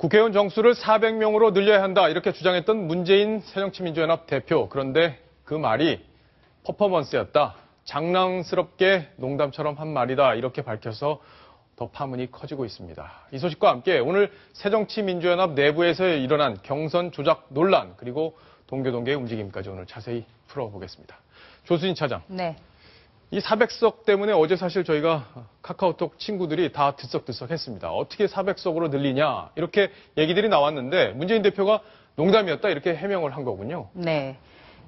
국회의원 정수를 400명으로 늘려야 한다 이렇게 주장했던 문재인 새정치민주연합 대표. 그런데 그 말이 퍼포먼스였다. 장난스럽게 농담처럼 한 말이다 이렇게 밝혀서 더 파문이 커지고 있습니다. 이 소식과 함께 오늘 새정치민주연합 내부에서 일어난 경선 조작 논란 그리고 동교동계의 움직임까지 오늘 자세히 풀어보겠습니다. 조수진 차장. 네. 이 400석 때문에 어제 사실 저희가 카카오톡 친구들이 다 들썩들썩했습니다. 어떻게 400석으로 늘리냐 이렇게 얘기들이 나왔는데 문재인 대표가 농담이었다 이렇게 해명을 한 거군요. 네.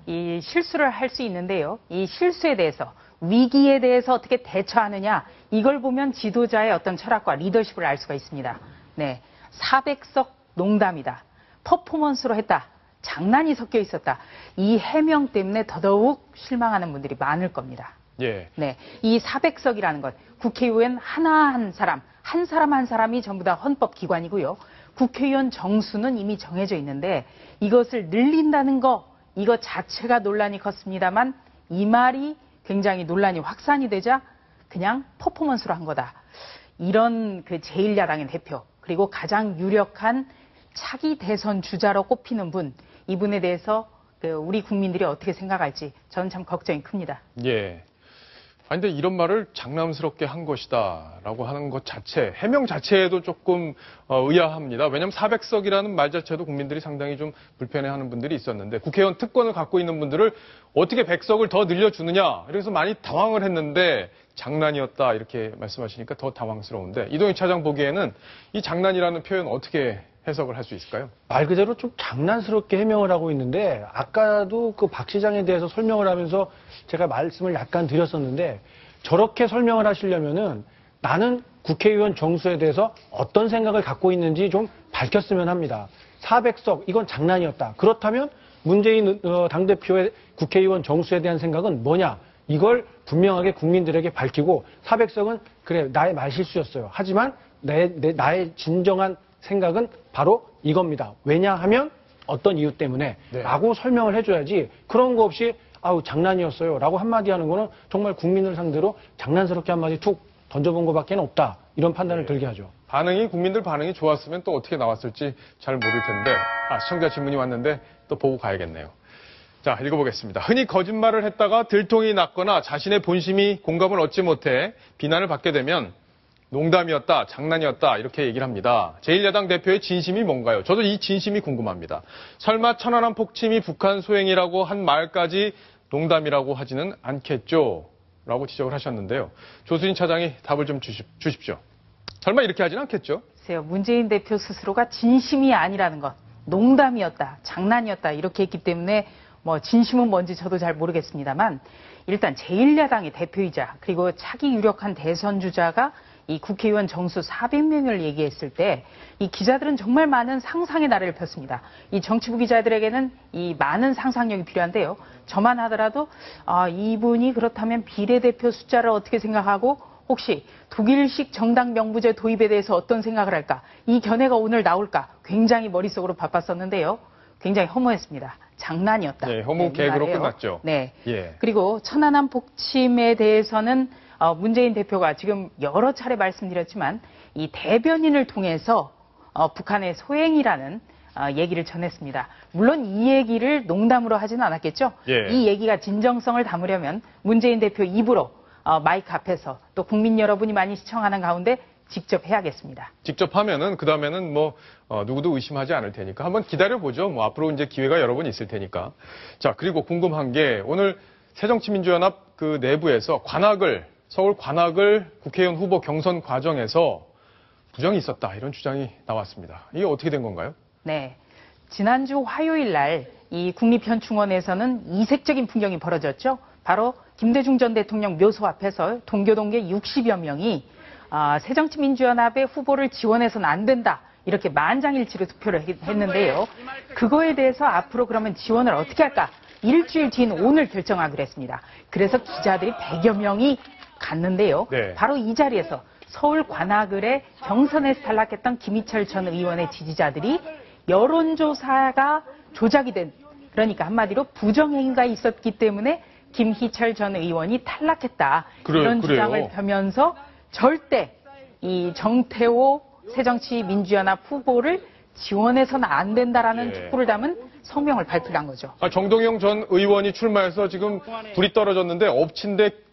이 실수를 할 수 있는데요. 이 실수에 대해서 위기에 대해서 어떻게 대처하느냐 이걸 보면 지도자의 어떤 철학과 리더십을 알 수가 있습니다. 네. 400석 농담이다. 퍼포먼스로 했다. 장난이 섞여 있었다. 이 해명 때문에 더더욱 실망하는 분들이 많을 겁니다. 예. 네, 이 400석이라는 것, 국회의원 하나 한 사람, 한 사람이 전부 다 헌법기관이고요. 국회의원 정수는 이미 정해져 있는데 이것을 늘린다는 거, 이거 자체가 논란이 컸습니다만 이 말이 굉장히 논란이 확산이 되자 그냥 퍼포먼스로 한 거다. 이런 그 제1야당의 대표, 그리고 가장 유력한 차기 대선 주자로 꼽히는 분, 이분에 대해서 우리 국민들이 어떻게 생각할지 저는 참 걱정이 큽니다. 예. 아니, 근데 이런 말을 장난스럽게 한 것이다라고 하는 것 자체, 해명 자체에도 조금 의아합니다. 왜냐하면 400석이라는 말 자체도 국민들이 상당히 좀 불편해하는 분들이 있었는데 국회의원 특권을 갖고 있는 분들을 어떻게 100석을 더 늘려주느냐 그래서 많이 당황을 했는데 장난이었다 이렇게 말씀하시니까 더 당황스러운데 이동희 차장 보기에는 이 장난이라는 표현 어떻게 해석을 할 수 있을까요? 말 그대로 좀 장난스럽게 해명을 하고 있는데 아까도 그 박 시장에 대해서 설명을 하면서 제가 말씀을 약간 드렸었는데 저렇게 설명을 하시려면은 나는 국회의원 정수에 대해서 어떤 생각을 갖고 있는지 좀 밝혔으면 합니다. 400석 이건 장난이었다. 그렇다면 문재인 당대표의 국회의원 정수에 대한 생각은 뭐냐? 이걸 분명하게 국민들에게 밝히고 400석은 그래 나의 말실수였어요. 하지만 나의 진정한 생각은 바로 이겁니다. 왜냐하면 어떤 이유 때문에 네. 라고 설명을 해줘야지 그런 거 없이 아우 장난이었어요 라고 한마디 하는 거는 정말 국민을 상대로 장난스럽게 한마디 툭 던져본 것밖에 없다. 이런 판단을 들게 하죠. 국민들 반응이 좋았으면 또 어떻게 나왔을지 잘 모를 텐데 시청자 질문이 왔는데 또 보고 가야겠네요. 자, 읽어보겠습니다. 흔히 거짓말을 했다가 들통이 났거나 자신의 본심이 공감을 얻지 못해 비난을 받게 되면 농담이었다, 장난이었다 이렇게 얘기를 합니다. 제1야당 대표의 진심이 뭔가요? 저도 이 진심이 궁금합니다. 설마 천안함 폭침이 북한 소행이라고 한 말까지 농담이라고 하지는 않겠죠? 라고 지적을 하셨는데요. 조수진 차장이 답을 좀 주십시오. 설마 이렇게 하지는 않겠죠? 글쎄요, 문재인 대표 스스로가 진심이 아니라는 것, 농담이었다, 장난이었다 이렇게 했기 때문에 뭐 진심은 뭔지 저도 잘 모르겠습니다만 일단 제1야당의 대표이자 그리고 차기 유력한 대선 주자가 이 국회의원 정수 400명을 얘기했을 때 이 기자들은 정말 많은 상상의 나래를 폈습니다. 이 정치부 기자들에게는 이 많은 상상력이 필요한데요. 저만 하더라도 이분이 그렇다면 비례대표 숫자를 어떻게 생각하고 혹시 독일식 정당 명부제 도입에 대해서 어떤 생각을 할까? 이 견해가 오늘 나올까? 굉장히 머릿속으로 바빴었는데요. 굉장히 허무했습니다. 장난이었다. 네, 허무 개그로 끝났죠. 네. 예. 그리고 천안함 폭침에 대해서는 문재인 대표가 지금 여러 차례 말씀드렸지만 이 대변인을 통해서 북한의 소행이라는 얘기를 전했습니다. 물론 이 얘기를 농담으로 하지는 않았겠죠. 예. 이 얘기가 진정성을 담으려면 문재인 대표 입으로 마이크 앞에서 또 국민 여러분이 많이 시청하는 가운데 직접 해야겠습니다. 직접 하면은 그다음에는 누구도 의심하지 않을 테니까 한번 기다려보죠. 앞으로 이제 기회가 여러 번 있을 테니까. 자, 그리고 궁금한 게 오늘 새정치민주연합 그 내부에서 서울 관악을 국회의원 후보 경선 과정에서 부정이 있었다 이런 주장이 나왔습니다. 이게 어떻게 된 건가요? 네. 지난주 화요일 날 이 국립현충원에서는 이색적인 풍경이 벌어졌죠. 바로 김대중 전 대통령 묘소 앞에서 동교동계 60여 명이 새정치민주연합의 후보를 지원해서는 안 된다. 이렇게 만장일치로 투표를 했는데요. 그거에 대해서 앞으로 그러면 지원을 어떻게 할까? 일주일 뒤인 오늘 결정하기로 했습니다. 그래서 기자들이 100여 명이 갔는데요. 네. 바로 이 자리에서 서울 관악을의 경선에서 탈락했던 김희철 전 의원의 지지자들이 여론조사가 조작이 된, 그러니까 한마디로 부정행위가 있었기 때문에 김희철 전 의원이 탈락했다. 이런 주장을 펴면서 절대 이 정태호 새정치민주연합 후보를 지원해서는 안 된다라는 예. 촉구를 담은 성명을 발표한 거죠. 정동영 전 의원이 출마해서 지금 불이 떨어졌는데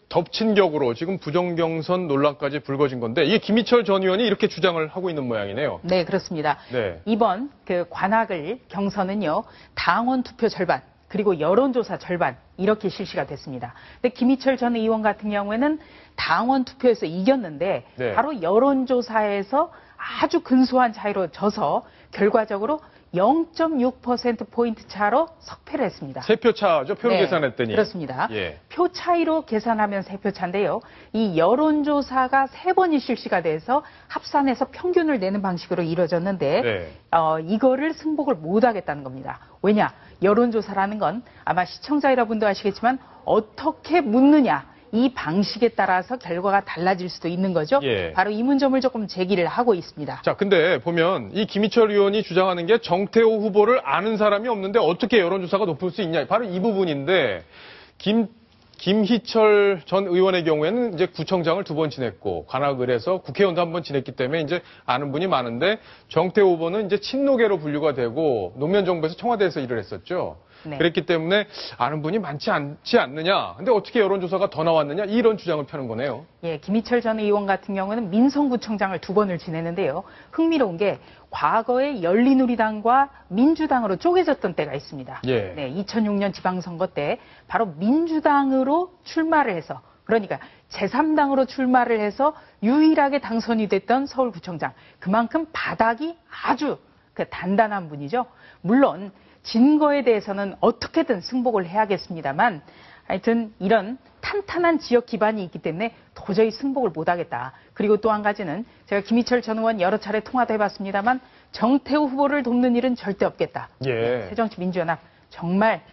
덮친 격으로 지금 부정경선 논란까지 불거진 건데 이게 김희철 전 의원이 이렇게 주장을 하고 있는 모양이네요. 네, 그렇습니다. 네. 이번 그 관악을 경선은요, 당원 투표 절반, 그리고 여론조사 절반, 이렇게 실시가 됐습니다. 근데 김희철 전 의원 같은 경우에는 당원 투표에서 이겼는데, 네. 바로 여론조사에서 아주 근소한 차이로 져서 결과적으로 0.6%포인트 차로 석패를 했습니다. 세 표 차죠. 표를 네, 계산했더니. 그렇습니다. 예. 표 차이로 계산하면 3표 차인데요. 이 여론조사가 3번이 실시가 돼서 합산해서 평균을 내는 방식으로 이루어졌는데 네. 이거를 승복을 못하겠다는 겁니다. 왜냐? 여론조사라는 건 아마 시청자 여러분도 아시겠지만 어떻게 묻느냐. 이 방식에 따라서 결과가 달라질 수도 있는 거죠. 예. 바로 이 문점을 조금 제기를 하고 있습니다. 자, 근데 보면 이 김희철 의원이 주장하는 게 정태호 후보를 아는 사람이 없는데 어떻게 여론조사가 높을 수 있냐. 바로 이 부분인데 김희철 전 의원의 경우에는 이제 구청장을 2번 지냈고 관악을 해서 국회의원도 1번 지냈기 때문에 이제 아는 분이 많은데 정태호 후보는 이제 친노계로 분류가 되고 노무현 정부에서 청와대에서 일을 했었죠. 네. 그랬기 때문에 아는 분이 많지 않지 않느냐. 근데 어떻게 여론조사가 더 나왔느냐. 이런 주장을 펴는 거네요. 예, 김희철 전 의원 같은 경우는 민성구청장을 2번을 지내는데요. 흥미로운 게 과거에 열린우리당과 민주당으로 쪼개졌던 때가 있습니다. 예. 네, 2006년 지방선거 때 바로 민주당으로 출마를 해서, 그러니까 제3당으로 출마를 해서 유일하게 당선이 됐던 서울구청장. 그만큼 바닥이 아주 단단한 분이죠. 물론 진 거에 대해서는 어떻게든 승복을 해야겠습니다만, 하여튼 이런 탄탄한 지역 기반이 있기 때문에 도저히 승복을 못하겠다. 그리고 또 한 가지는 제가 김희철 전 의원 여러 차례 통화도 해봤습니다만 정태우 후보를 돕는 일은 절대 없겠다. 예. 새정치민주연합 정말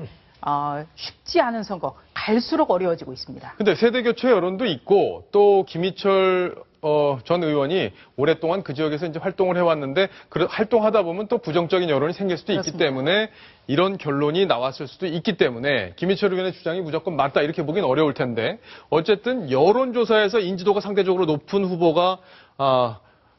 쉽지 않은 선거, 갈수록 어려워지고 있습니다. 근데 세대교체 여론도 있고 또 김희철 전 의원이 오랫동안 그 지역에서 이제 활동을 해왔는데 활동하다 보면 또 부정적인 여론이 생길 수도 있기 그렇습니다. 때문에 이런 결론이 나왔을 수도 있기 때문에 김희철 의원의 주장이 무조건 맞다 이렇게 보긴 어려울 텐데 어쨌든 여론조사에서 인지도가 상대적으로 높은 후보가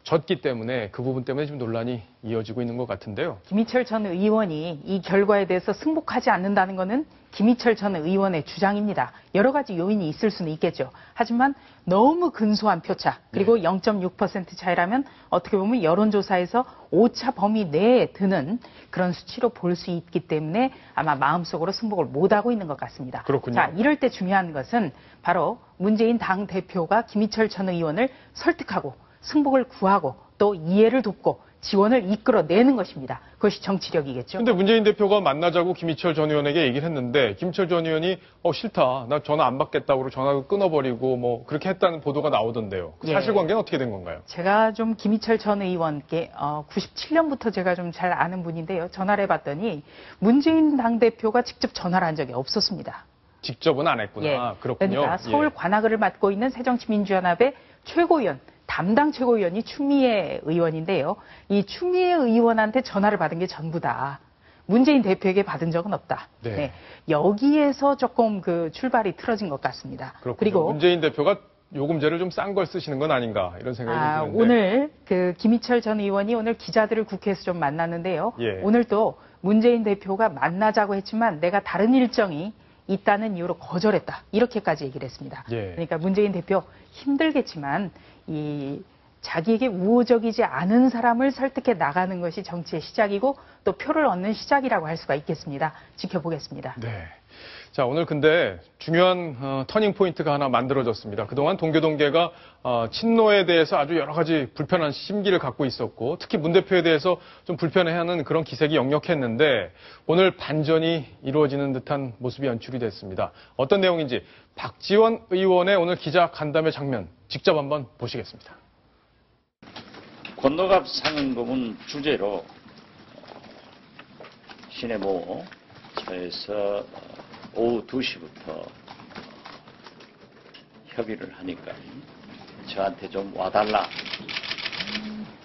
졌기 때문에 그 부분 때문에 지금 논란이 이어지고 있는 것 같은데요. 김희철 전 의원이 이 결과에 대해서 승복하지 않는다는 것은 김희철 전 의원의 주장입니다. 여러 가지 요인이 있을 수는 있겠죠. 하지만 너무 근소한 표차, 그리고 0.6% 차이라면 어떻게 보면 여론조사에서 오차 범위 내에 드는 그런 수치로 볼 수 있기 때문에 아마 마음속으로 승복을 못하고 있는 것 같습니다. 그렇군요. 자, 이럴 때 중요한 것은 바로 문재인 당대표가 김희철 전 의원을 설득하고 승복을 구하고 또 이해를 돕고 지원을 이끌어내는 것입니다. 그것이 정치력이겠죠. 근데 문재인 대표가 만나자고 김희철 전 의원에게 얘기를 했는데 김희철 전 의원이 싫다. 나 전화 안 받겠다고 그러고 전화를 끊어버리고 뭐 그렇게 했다는 보도가 나오던데요. 예. 사실관계는 어떻게 된 건가요? 제가 좀 김희철 전 의원께 97년부터 제가 좀 잘 아는 분인데요. 전화를 해봤더니 문재인 당대표가 직접 전화를 한 적이 없었습니다. 직접은 안 했구나. 예. 그렇군요. 그러니까 서울 관악을을 맡고 있는 새정치민주연합의 최고위원, 담당 최고위원이 추미애 의원인데요. 이 추미애 의원한테 전화를 받은 게 전부다. 문재인 대표에게 받은 적은 없다. 네. 네. 여기에서 조금 그 출발이 틀어진 것 같습니다. 그렇군요. 그리고 문재인 대표가 요금제를 좀 싼 걸 쓰시는 건 아닌가 이런 생각이 드는데. 오늘 그 김희철 전 의원이 오늘 기자들을 국회에서 좀 만났는데요. 예. 오늘 또 문재인 대표가 만나자고 했지만 내가 다른 일정이 있다는 이유로 거절했다. 이렇게까지 얘기를 했습니다. 예. 그러니까 문재인 대표 힘들겠지만 자기에게 우호적이지 않은 사람을 설득해 나가는 것이 정치의 시작이고 또 표를 얻는 시작이라고 할 수가 있겠습니다. 지켜보겠습니다. 네. 자, 오늘 근데 중요한 터닝 포인트가 하나 만들어졌습니다. 그동안 동교동계가 친노에 대해서 아주 여러 가지 불편한 심기를 갖고 있었고 특히 문 대표에 대해서 좀 불편해하는 그런 기색이 역력했는데 오늘 반전이 이루어지는 듯한 모습이 연출이 됐습니다. 어떤 내용인지 박지원 의원의 오늘 기자 간담회 장면 직접 한번 보시겠습니다. 권노갑 상임고문 주제로 시내모처에서 오후 2시부터 협의를 하니까 저한테 좀 와달라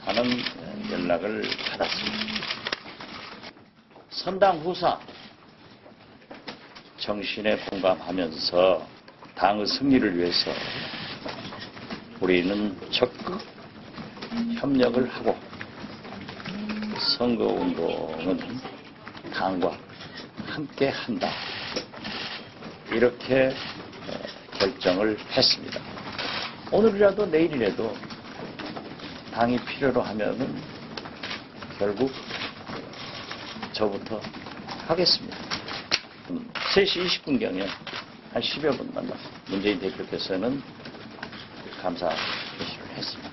하는 연락을 받았습니다. 선당 후사 정신에 공감하면서 당의 승리를 위해서 우리는 적극 협력을 하고 선거운동은 당과 함께 한다. 이렇게 결정을 했습니다. 오늘이라도 내일이라도 당이 필요로 하면은 결국 저부터 하겠습니다. 3시 20분경에 한 10여 분 만나서 문재인 대표께서는 감사 표시를 했습니다.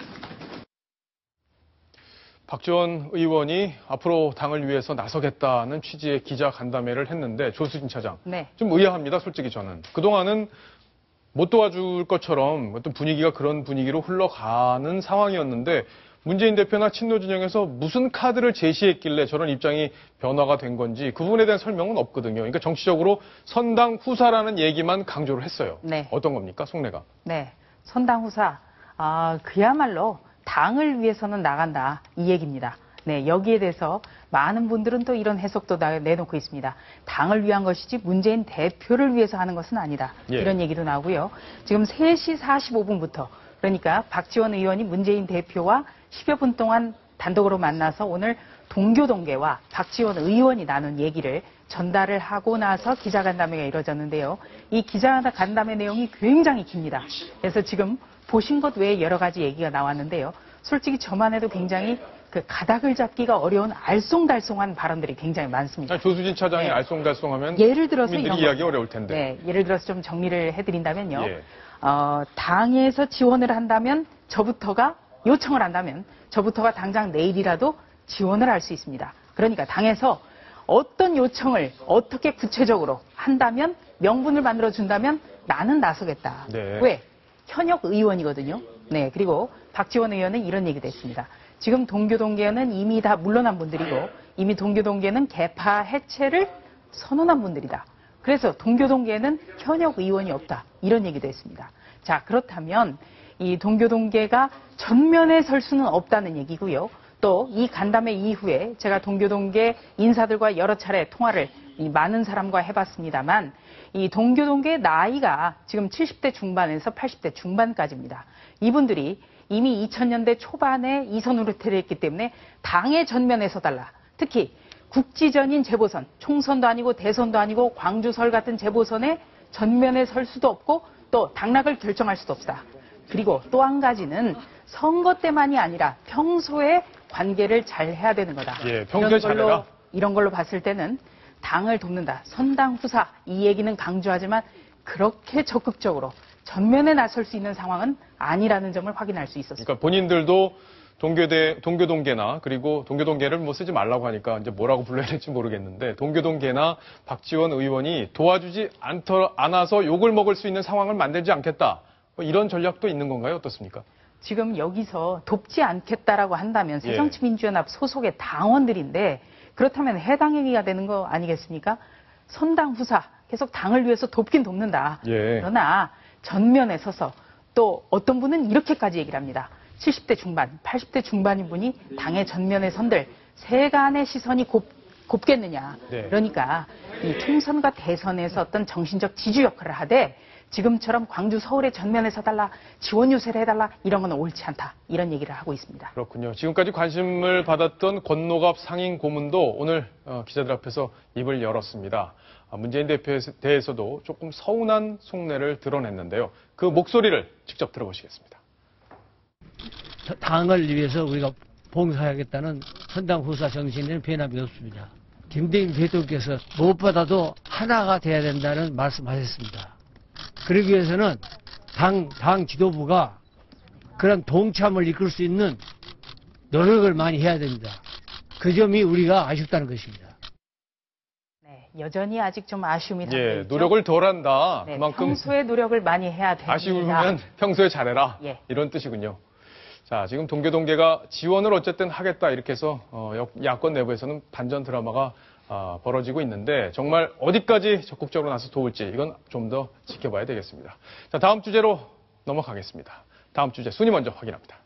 박지원 의원이 앞으로 당을 위해서 나서겠다는 취지의 기자 간담회를 했는데 조수진 차장, 네. 좀 의아합니다. 솔직히 저는. 그동안은 못 도와줄 것처럼 어떤 분위기가 그런 분위기로 흘러가는 상황이었는데 문재인 대표나 친노 진영에서 무슨 카드를 제시했길래 저런 입장이 변화가 된 건지 그 부분에 대한 설명은 없거든요. 그러니까 정치적으로 선당 후사라는 얘기만 강조를 했어요. 네. 어떤 겁니까, 송내가? 네, 선당 후사. 그야말로 당을 위해서는 나간다 이 얘기입니다. 네, 여기에 대해서 많은 분들은 또 이런 해석도 내놓고 있습니다. 당을 위한 것이지 문재인 대표를 위해서 하는 것은 아니다. 예. 이런 얘기도 나오고요. 지금 3시 45분부터 그러니까 박지원 의원이 문재인 대표와 10여 분 동안 단독으로 만나서 오늘 동교동계와 박지원 의원이 나눈 얘기를 전달을 하고 나서 기자간담회가 이루어졌는데요. 이 기자간담회 내용이 굉장히 깁니다. 그래서 지금 보신 것 외에 여러 가지 얘기가 나왔는데요. 솔직히 저만 해도 굉장히 그 가닥을 잡기가 어려운 알쏭달쏭한 발언들이 굉장히 많습니다. 아니, 조수진 차장이 네. 알쏭달쏭하면 예를 들어서 국민들이 이해하기 어려울 텐데. 네, 예를 들어서 좀 정리를 해드린다면요. 예. 당에서 지원을 한다면 저부터가 요청을 한다면 저부터가 당장 내일이라도 지원을 할 수 있습니다. 그러니까 당에서 어떤 요청을 어떻게 구체적으로 한다면 명분을 만들어 준다면 나는 나서겠다. 네. 왜? 현역 의원이거든요. 네, 그리고 박지원 의원은 이런 얘기도 했습니다. 지금 동교동계는 이미 다 물러난 분들이고 이미 동교동계는 개파 해체를 선언한 분들이다. 그래서 동교동계에는 현역 의원이 없다. 이런 얘기도 했습니다. 자, 그렇다면 이 동교동계가 전면에 설 수는 없다는 얘기고요. 또 이 간담회 이후에 제가 동교동계 인사들과 여러 차례 통화를 많은 사람과 해봤습니다만 이 동교동계의 나이가 지금 70대 중반에서 80대 중반까지입니다. 이분들이 이미 2000년대 초반에 이선 후퇴를 했기 때문에 당의 전면에 서달라. 특히 국지전인 재보선, 총선도 아니고 대선도 아니고 광주설 같은 재보선에 전면에 설 수도 없고 또 당락을 결정할 수도 없다. 그리고 또 한 가지는 선거 때만이 아니라 평소에 관계를 잘 해야 되는 거다. 예, 평소에 잘해라. 이런 걸로 봤을 때는 당을 돕는다. 선당 후사 이 얘기는 강조하지만 그렇게 적극적으로 전면에 나설 수 있는 상황은 아니라는 점을 확인할 수 있었습니다. 그러니까 본인들도 동교동계나 그리고 동교동계를 뭐 쓰지 말라고 하니까 이제 뭐라고 불러야 될지 모르겠는데 동교동계나 박지원 의원이 도와주지 않아서 욕을 먹을 수 있는 상황을 만들지 않겠다. 뭐 이런 전략도 있는 건가요? 어떻습니까? 지금 여기서 돕지 않겠다라고 한다면 새정치민주연합 소속의 당원들인데 그렇다면 해당 행위가 되는 거 아니겠습니까? 선당 후사 계속 당을 위해서 돕긴 돕는다. 예. 그러나 전면에 서서 또 어떤 분은 이렇게까지 얘기를 합니다. 70대 중반, 80대 중반인 분이 당의 전면에 선들 세간의 시선이 곱겠느냐. 네. 그러니까 이 총선과 대선에서 어떤 정신적 지주 역할을 하되 지금처럼 광주, 서울의 전면에 서달라, 지원 유세를 해달라 이런 건 옳지 않다. 이런 얘기를 하고 있습니다. 그렇군요. 지금까지 관심을 받았던 권노갑 상임 고문도 오늘 기자들 앞에서 입을 열었습니다. 문재인 대표에 대해서도 조금 서운한 속내를 드러냈는데요. 그 목소리를 직접 들어보시겠습니다. 당을 위해서 우리가 봉사하겠다는 선당 후사 정신에는 변함이 없습니다. 김대중 대통령께서 무엇보다도 하나가 돼야 된다는 말씀하셨습니다. 그러기 위해서는 당 지도부가 그런 동참을 이끌 수 있는 노력을 많이 해야 됩니다. 그 점이 우리가 아쉽다는 것입니다. 네, 여전히 아직 좀 아쉬움이 담겨 예, 있죠. 노력을 덜한다. 네, 그만큼 평소에 노력을 많이 해야 됩니다. 아쉬우면 평소에 잘해라. 예. 이런 뜻이군요. 자, 지금 동교동계가 지원을 어쨌든 하겠다 이렇게 해서 야권 내부에서는 반전 드라마가 벌어지고 있는데 정말 어디까지 적극적으로 나서 도울지 이건 좀 더 지켜봐야 되겠습니다. 자, 다음 주제로 넘어가겠습니다. 다음 주제 순위 먼저 확인합니다.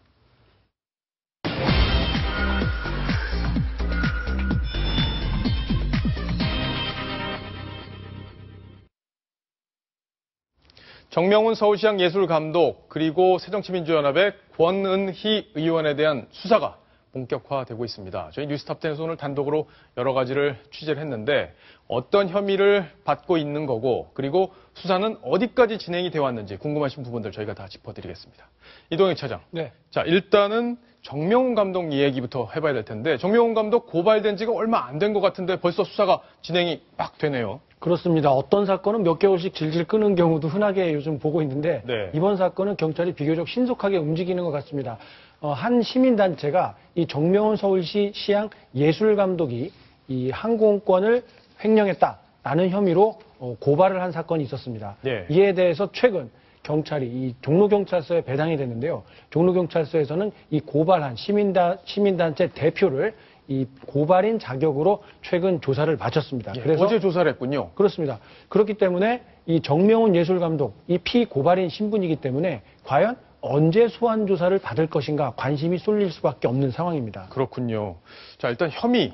정명훈 서울시장 예술감독 그리고 새정치민주연합의 권은희 의원에 대한 수사가 본격화되고 있습니다. 저희 뉴스탑10에서 오늘 단독으로 여러 가지를 취재를 했는데 어떤 혐의를 받고 있는 거고 그리고 수사는 어디까지 진행이 되어 왔는지 궁금하신 부분들 저희가 다 짚어드리겠습니다. 이동혁 차장. 네. 자, 일단은 정명훈 감독 얘기부터 해봐야 될 텐데 정명훈 감독 고발된 지가 얼마 안 된 것 같은데 벌써 수사가 진행이 막 되네요. 그렇습니다. 어떤 사건은 몇 개월씩 질질 끄는 경우도 흔하게 요즘 보고 있는데 네. 이번 사건은 경찰이 비교적 신속하게 움직이는 것 같습니다. 한 시민단체가 이 정명훈 서울시 시향 예술감독이 이 항공권을 횡령했다라는 혐의로 고발을 한 사건이 있었습니다. 네. 이에 대해서 최근 경찰이 이 종로경찰서에 배당이 됐는데요. 종로경찰서에서는 이 고발한 시민단체 대표를 이 고발인 자격으로 최근 조사를 마쳤습니다. 예, 그래서 어제 조사를 했군요. 그렇습니다. 그렇기 때문에 이 정명훈 예술감독, 이 피고발인 신분이기 때문에 과연 언제 소환 조사를 받을 것인가 관심이 쏠릴 수밖에 없는 상황입니다. 그렇군요. 자, 일단 혐의.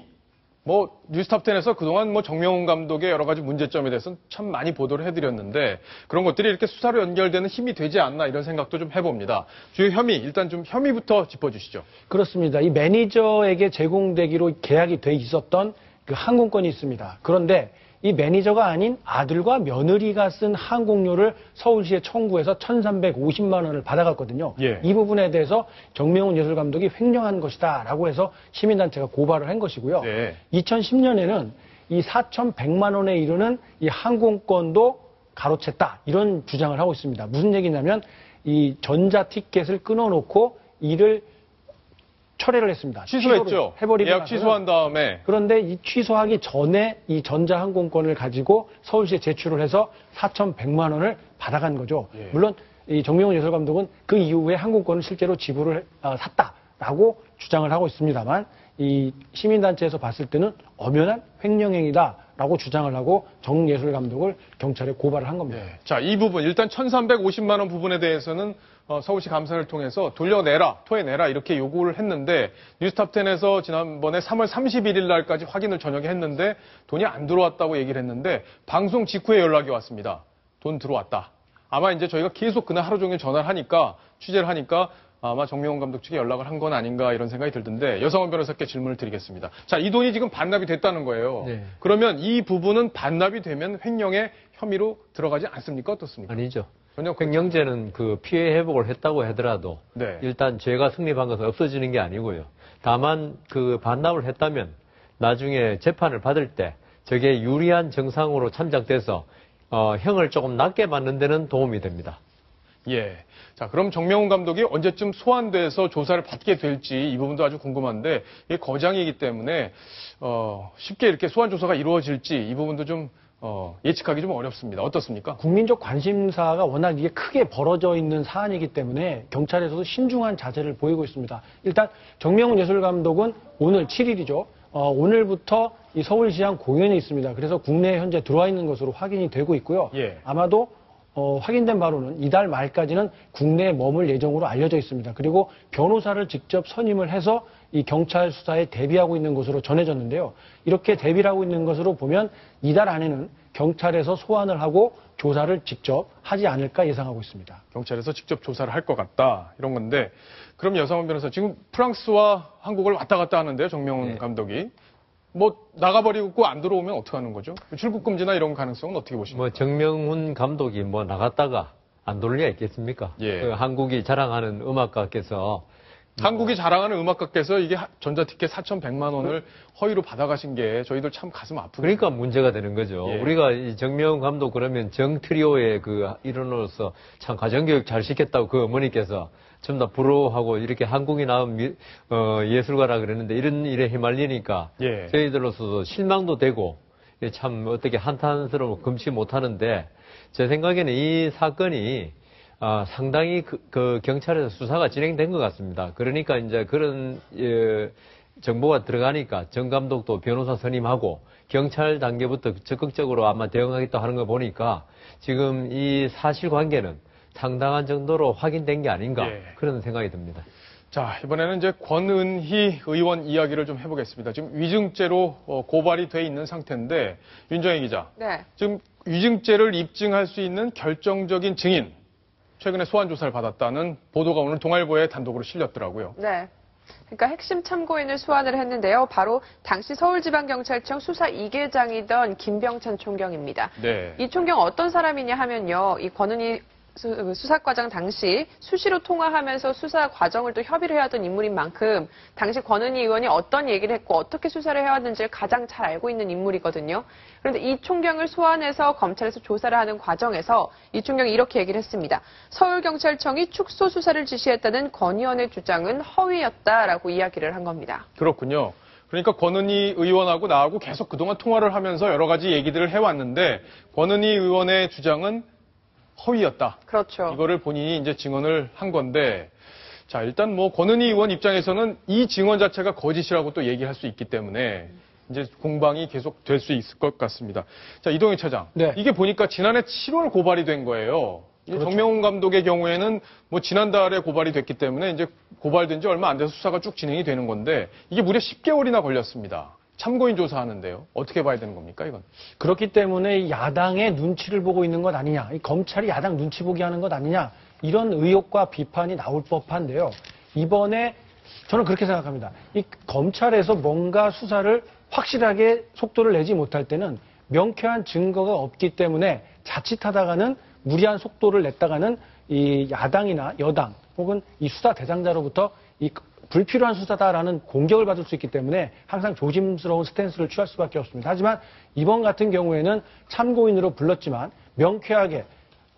뉴스탑10에서 그동안 정명훈 감독의 여러 가지 문제점에 대해서는 참 많이 보도를 해드렸는데 그런 것들이 이렇게 수사로 연결되는 힘이 되지 않나 이런 생각도 좀 해봅니다. 주요 혐의, 일단 좀 혐의부터 짚어주시죠. 그렇습니다. 이 매니저에게 제공되기로 계약이 돼 있었던 그 항공권이 있습니다. 그런데 이 매니저가 아닌 아들과 며느리가 쓴 항공료를 서울시에 청구해서 1,350만 원을 받아갔거든요. 예. 이 부분에 대해서 정명훈 예술감독이 횡령한 것이다라고 해서 시민단체가 고발을 한 것이고요. 네. 2010년에는 이 4,100만 원에 이르는 이 항공권도 가로챘다 이런 주장을 하고 있습니다. 무슨 얘기냐면 이 전자 티켓을 끊어놓고 이를 철회를 했습니다. 취소했죠. 해버리고 예약 나서는. 취소한 다음에. 그런데 이 취소하기 전에 이 전자항공권을 가지고 서울시에 제출을 해서 4,100만 원을 받아간 거죠. 예. 물론 이 정명훈 예술감독은 그 이후에 항공권을 실제로 지불을 샀다라고 주장을 하고 있습니다만 이 시민단체에서 봤을 때는 엄연한 횡령행위다라고 주장을 하고 정예술감독을 경찰에 고발을 한 겁니다. 네. 자, 이 부분 일단 1,350만 원 부분에 대해서는 서울시 감사를 통해서 돌려내라, 토해내라 이렇게 요구를 했는데 뉴스탑10에서 지난번에 3월 31일 날까지 확인을 저녁에 했는데 돈이 안 들어왔다고 얘기를 했는데 방송 직후에 연락이 왔습니다. 돈 들어왔다. 아마 이제 저희가 계속 그날 하루 종일 전화를 하니까 취재를 하니까 아마 정명훈 감독 측에 연락을 한 건 아닌가 이런 생각이 들던데 여성원 변호사께 질문을 드리겠습니다. 자, 이 돈이 지금 반납이 됐다는 거예요. 네. 그러면 이 부분은 반납이 되면 횡령의 혐의로 들어가지 않습니까? 어떻습니까? 아니죠. 전혀 횡령죄는 그 피해 회복을 했다고 하더라도 네. 일단 죄가 성립한 것은 없어지는 게 아니고요. 다만 그 반납을 했다면 나중에 재판을 받을 때 저게 유리한 정상으로 참작돼서 형을 조금 낮게 받는 데는 도움이 됩니다. 예. 자, 그럼 정명훈 감독이 언제쯤 소환돼서 조사를 받게 될지 이 부분도 아주 궁금한데 이게 거장이기 때문에 쉽게 이렇게 소환 조사가 이루어질지 이 부분도 좀 예측하기 좀 어렵습니다. 어떻습니까? 국민적 관심사가 워낙 이게 크게 벌어져 있는 사안이기 때문에 경찰에서도 신중한 자세를 보이고 있습니다. 일단 정명훈 예술감독은 오늘 7일이죠. 오늘부터 이 서울시향 공연이 있습니다. 그래서 국내에 현재 들어와 있는 것으로 확인이 되고 있고요. 예. 아마도 확인된 바로는 이달 말까지는 국내에 머물 예정으로 알려져 있습니다. 그리고 변호사를 직접 선임을 해서 이 경찰 수사에 대비하고 있는 것으로 전해졌는데요. 이렇게 대비를 하고 있는 것으로 보면 이달 안에는 경찰에서 소환을 하고 조사를 직접 하지 않을까 예상하고 있습니다. 경찰에서 직접 조사를 할 것 같다 이런 건데 그럼 여성원 변호사 지금 프랑스와 한국을 왔다 갔다 하는데요. 정명훈 네. 감독이 나가버리고 안 들어오면 어떻게 하는 거죠? 출국 금지나 이런 가능성은 어떻게 보십니까? 정명훈 감독이 나갔다가 안 돌 리가 있겠습니까? 예. 그 한국이 자랑하는 음악가께서 한국이 자랑하는 음악가께서 이게 전자티켓 4,100만 원을 허위로 받아가신 게 저희들 참 가슴 아프고. 그러니까 문제가 되는 거죠. 예. 우리가 이 정명훈 감독 그러면 정트리오의 그 일원으로서 참 가정교육 잘 시켰다고 그 어머니께서 좀 더 부러워하고 이렇게 한국이 나온 예술가라 그랬는데 이런 일에 휘말리니까 예. 저희들로서도 실망도 되고 참 어떻게 한탄스러워 금치 못하는데 제 생각에는 이 사건이 상당히 그 경찰에서 수사가 진행된 것 같습니다. 그러니까 이제 그런 정보가 들어가니까 정 감독도 변호사 선임하고 경찰 단계부터 적극적으로 아마 대응하겠다 하는 거 보니까 지금 이 사실관계는 상당한 정도로 확인된 게 아닌가 예. 그런 생각이 듭니다. 자, 이번에는 이제 권은희 의원 이야기를 좀 해보겠습니다. 지금 위증죄로 고발이 돼 있는 상태인데 윤정혜 기자. 네. 지금 위증죄를 입증할 수 있는 결정적인 증인 최근에 소환 조사를 받았다는 보도가 오늘 동아일보에 단독으로 실렸더라고요. 네. 그러니까 핵심 참고인을 소환을 했는데요. 바로 당시 서울지방경찰청 수사 2계장이던 김병찬 총경입니다. 네. 이 총경 어떤 사람이냐 하면요. 이 권은희 수사과장 당시 수시로 통화하면서 수사 과정을 또 협의를 해왔던 인물인 만큼 당시 권은희 의원이 어떤 얘기를 했고 어떻게 수사를 해왔는지를 가장 잘 알고 있는 인물이거든요. 그런데 이 총경을 소환해서 검찰에서 조사를 하는 과정에서 이 총경이 이렇게 얘기를 했습니다. 서울경찰청이 축소 수사를 지시했다는 권 의원의 주장은 허위였다라고 이야기를 한 겁니다. 그렇군요. 그러니까 권은희 의원하고 나하고 계속 그동안 통화를 하면서 여러 가지 얘기들을 해왔는데 권은희 의원의 주장은 허위였다. 그렇죠. 이거를 본인이 이제 증언을 한 건데, 자, 일단 뭐 권은희 의원 입장에서는 이 증언 자체가 거짓이라고 또 얘기할 수 있기 때문에 이제 공방이 계속 될 수 있을 것 같습니다. 자, 이동희 차장. 네. 이게 보니까 지난해 7월 고발이 된 거예요. 이 그렇죠. 정명훈 감독의 경우에는 뭐 지난달에 고발이 됐기 때문에 이제 고발된 지 얼마 안 돼서 수사가 쭉 진행이 되는 건데 이게 무려 10개월이나 걸렸습니다. 참고인 조사하는데요. 어떻게 봐야 되는 겁니까, 이건? 그렇기 때문에 이 야당의 눈치를 보고 있는 것 아니냐, 이 검찰이 야당 눈치 보게 하는 것 아니냐, 이런 의혹과 비판이 나올 법한데요. 이번에 저는 그렇게 생각합니다. 이 검찰에서 뭔가 수사를 확실하게 속도를 내지 못할 때는 명쾌한 증거가 없기 때문에 자칫하다가는 무리한 속도를 냈다가는 이 야당이나 여당 혹은 이 수사 대상자로부터 이 불필요한 수사다라는 공격을 받을 수 있기 때문에 항상 조심스러운 스탠스를 취할 수밖에 없습니다. 하지만 이번 같은 경우에는 참고인으로 불렀지만 명쾌하게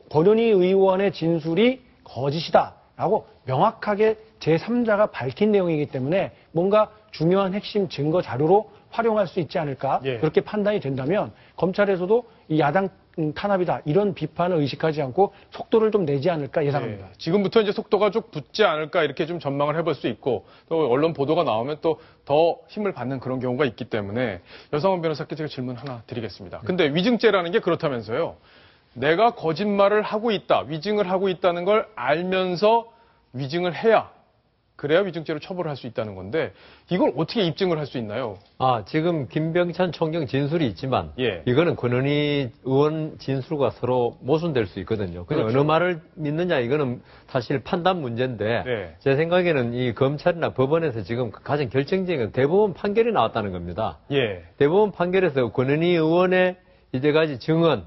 권은희 의원의 진술이 거짓이다라고 명확하게 제3자가 밝힌 내용이기 때문에 뭔가 중요한 핵심 증거 자료로 활용할 수 있지 않을까, 예. 그렇게 판단이 된다면 검찰에서도 이 야당 탄압이다 이런 비판을 의식하지 않고 속도를 좀 내지 않을까 예상합니다. 네, 지금부터 이제 속도가 쭉 붙지 않을까 이렇게 좀 전망을 해볼 수 있고 또 언론 보도가 나오면 또 더 힘을 받는 그런 경우가 있기 때문에 여상원 변호사께 제가 질문 하나 드리겠습니다. 근데 위증죄라는 게 그렇다면서요. 내가 거짓말을 하고 있다, 위증을 하고 있다는 걸 알면서 위증을 해야 그래야 위증죄로 처벌을 할 수 있다는 건데 이걸 어떻게 입증을 할 수 있나요? 지금 김병찬 총경 진술이 있지만 예. 이거는 권은희 의원 진술과 서로 모순될 수 있거든요. 그냥 그렇죠. 어느 말을 믿느냐 이거는 사실 판단 문제인데 네. 제 생각에는 이 검찰이나 법원에서 지금 가장 결정적인 건 대법원 판결이 나왔다는 겁니다. 예. 대법원 판결에서 권은희 의원의 이제까지 증언,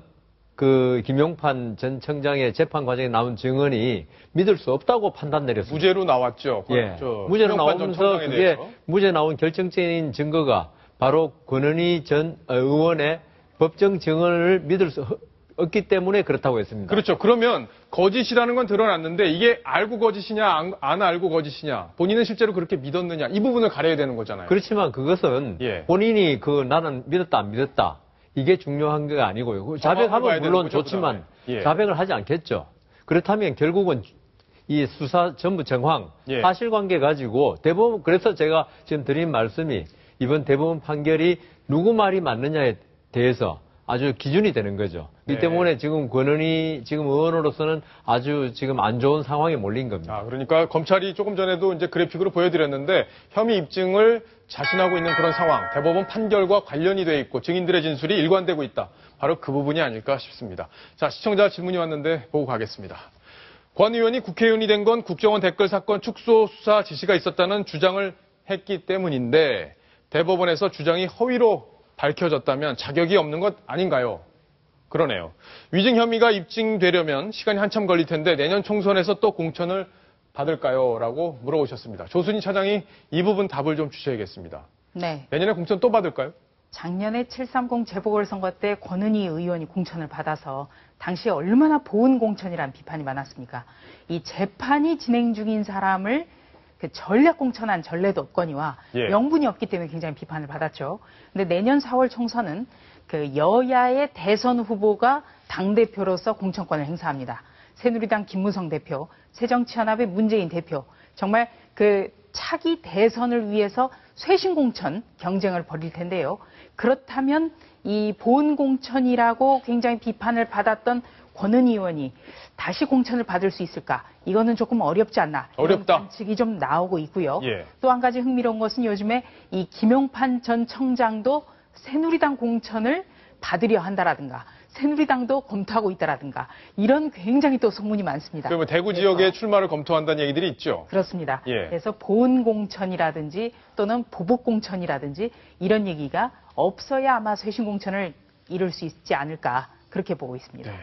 그 김용판 전 청장의 재판 과정에 나온 증언이 믿을 수 없다고 판단 내렸습니다. 무죄로 나왔죠. 예. 저 무죄로 김용판 전 나오면서 청장에 그게 대해서. 무죄 나온 결정적인 증거가 바로 권은희 전 의원의 법정 증언을 믿을 수 없기 때문에 그렇다고 했습니다. 그렇죠. 그러면 거짓이라는 건 드러났는데 이게 알고 거짓이냐 안 알고 거짓이냐 본인은 실제로 그렇게 믿었느냐 이 부분을 가려야 되는 거잖아요. 그렇지만 그것은 예. 본인이 나는 믿었다 안 믿었다 이게 중요한 게 아니고요. 봐야 자백하면 되는 물론 거죠, 좋지만 그다음에. 예. 자백을 하지 않겠죠. 그렇다면 결국은 이 수사 전부 정황, 예. 사실관계 가지고 대법원, 그래서 제가 지금 드린 말씀이 이번 대법원 판결이 누구 말이 맞느냐에 대해서 아주 기준이 되는 거죠. 네. 이 때문에 지금 권은희 지금 의원으로서는 아주 지금 안 좋은 상황에 몰린 겁니다. 그러니까 검찰이 조금 전에도 이제 그래픽으로 보여드렸는데 혐의 입증을 자신하고 있는 그런 상황, 대법원 판결과 관련이 돼 있고 증인들의 진술이 일관되고 있다. 바로 그 부분이 아닐까 싶습니다. 자, 시청자 질문이 왔는데 보고 가겠습니다. 권 의원이 국회의원이 된 건 국정원 댓글 사건 축소 수사 지시가 있었다는 주장을 했기 때문인데 대법원에서 주장이 허위로 밝혀졌다면 자격이 없는 것 아닌가요? 그러네요. 위증 혐의가 입증되려면 시간이 한참 걸릴 텐데 내년 총선에서 또 공천을 받을까요? 라고 물어보셨습니다. 조순희 차장이 이 부분 답을 좀 주셔야겠습니다. 네. 내년에 공천 또 받을까요? 작년에 730 재보궐선거 때 권은희 의원이 공천을 받아서 당시에 얼마나 보은 공천이라는 비판이 많았습니까? 이 재판이 진행 중인 사람을 그 전략 공천한 전례도 없거니와 예. 명분이 없기 때문에 굉장히 비판을 받았죠. 근데 내년 4월 총선은 그 여야의 대선 후보가 당대표로서 공천권을 행사합니다. 새누리당 김무성 대표, 새정치연합의 문재인 대표, 정말 그 차기 대선을 위해서 쇄신 공천 경쟁을 벌일 텐데요. 그렇다면 이 보은 공천이라고 굉장히 비판을 받았던 권은희 의원이 다시 공천을 받을 수 있을까? 이거는 조금 어렵지 않나. 어렵다. 이런 관측이 좀 나오고 있고요. 예. 또 한 가지 흥미로운 것은 요즘에 이 김용판 전 청장도 새누리당 공천을 받으려 한다라든가 새누리당도 검토하고 있다라든가 이런 굉장히 또 소문이 많습니다. 그러면 대구 지역에 출마를 검토한다는 얘기들이 있죠. 그렇습니다. 예. 그래서 보훈공천이라든지 또는 보복공천이라든지 이런 얘기가 없어야 아마 쇄신공천을 이룰 수 있지 않을까 그렇게 보고 있습니다. 네.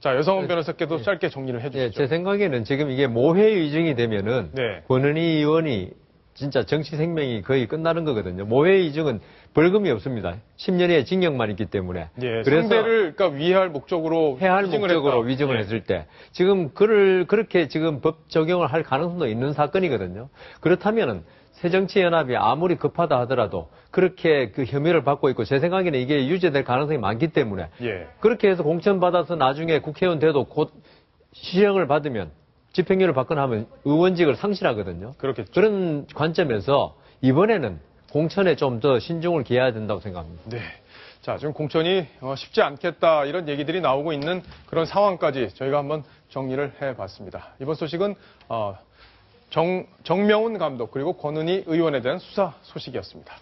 자, 여성원 변호사께도 짧게 정리를 예, 해주시죠. 제 생각에는 지금 이게 모해 이중이 되면은 네. 권은희 의원이 진짜 정치 생명이 거의 끝나는 거거든요. 모해 이중은 벌금이 없습니다. 10년의 징역만 있기 때문에. 예, 그래서 상대를 그러니까 위할 목적으로 해할 위증을 목적으로 했다. 위증을 예. 했을 때 지금 그를 그렇게 지금 법 적용을 할 가능성도 있는 사건이거든요. 그렇다면은 새정치연합이 아무리 급하다 하더라도 그렇게 그 혐의를 받고 있고 제 생각에는 이게 유죄될 가능성이 많기 때문에 예. 그렇게 해서 공천 받아서 나중에 국회의원 돼도 곧 시형을 받으면 집행유예를 받거나 하면 의원직을 상실하거든요. 그렇겠죠. 그런 관점에서 이번에는 공천에 좀 더 신중을 기해야 된다고 생각합니다. 네. 자, 지금 공천이 쉽지 않겠다 이런 얘기들이 나오고 있는 그런 상황까지 저희가 한번 정리를 해봤습니다. 이번 소식은 정명훈 감독 그리고 권은희 의원에 대한 수사 소식이었습니다.